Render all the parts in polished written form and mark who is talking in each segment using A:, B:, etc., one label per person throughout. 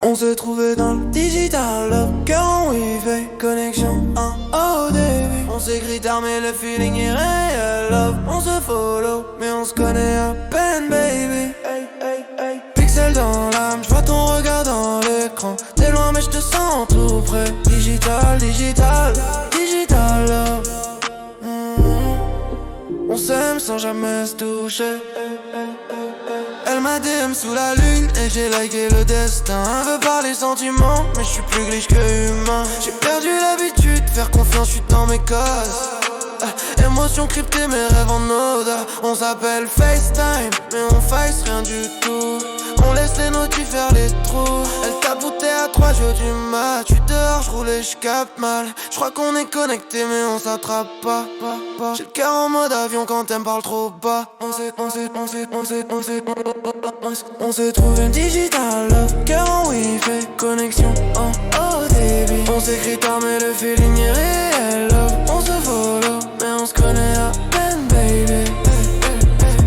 A: On s'est trouvé dans le digital, love, cœur en wifi, connexion en haut débit. On s'écrit tard mais le feeling est réel, love. On se follow mais on se connaît à peine, baby. Hey, hey, hey. Pixel dans l'âme, j'vois ton regard dans l'écran. T'es loin mais j'te sens tout près. Digital, digital, digital, love. On s'aime sans jamais se toucher. Elle m'a DM sous la lune et j'ai liké le destin. Elle veut parler sentiments, mais je suis plus glitch que humain. J'ai perdu l'habitude, faire confiance, je suis dans mes cases. Émotion cryptée, mes rêves en oda. On s'appelle FaceTime, mais on face rien du tout. On laisse les notifs faire les trous. Elle tapotait à 3 jeux du mat. J'suis dehors, j'roule et j'capte mal. J'crois qu'on est connecté mais on s'attrape pas. J'ai le cœur en mode avion quand elle me parle trop bas. On s'est trouvé une digital love, cœur en wifi, connexion en haut débit. On s'écrit tard mais le feeling est réel, love. On se follow mais on se connaît à peine, baby.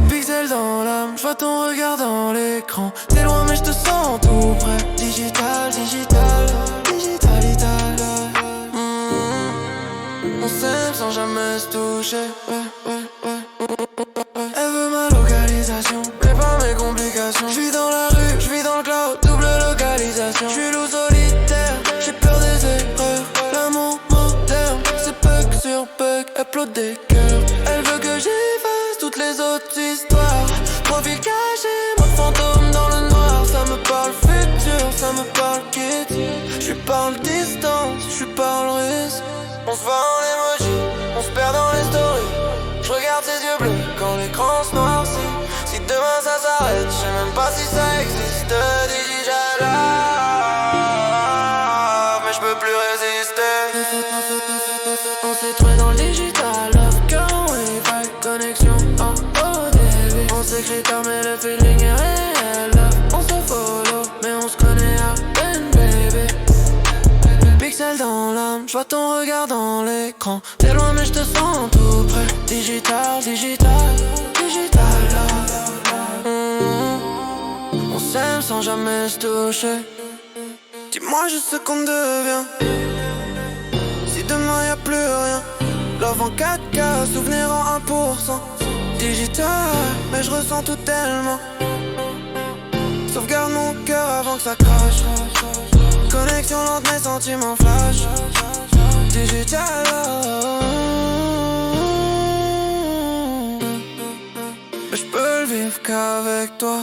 A: Pixel dans l'âme, j'vois ton regard dans l'écran. T'es loin mais j'te sens tout près. Digital, digital, digital, digital. On s'aime sans jamais se toucher. Elle veut ma localisation, mais pas mes complications. J'vis dans la rue, j'vis dans le cloud, double localisation. J'suis loup solitaire, j'ai peur des erreurs. L'amour moderne, c'est bug sur bug, upload des cœurs. Elle veut que j'efface toutes les autres histoires. Profil caché, mode fantôme dans le noir. Ça me parle futur, ça me parle quitte. J'suis parle distance, j'suis parle risque. On se voit en emoji, on se perd dans les stories. J'regarde ses yeux bleus quand l'écran se noircit. Si demain ça s'arrête, j'sais même pas si ça existe. Digital love, mais j'peux plus résister. On s'est trouvé dans le digital love, cœur en wifi, connexion en haut débit. On s'écrit tard mais le feeling est réel, love. On se follow mais on se connaît à peine, baby. Pixel dans l'âme, j'vois ton regard dans l'écran. T'es loin mais j'te sens tout près. Digital, digital, digital love. On s'aime sans jamais se toucher. Dis-moi juste ce qu'on devient. Si demain y'a plus rien. Love en 4K, souvenir en 1%. Digital, mais j'ressens tout tellement. Sauvegarde mon cœur avant que ça crache. Connexion lente, mes sentiments flash. Digital love. Mais j'peux le vivre qu'avec toi.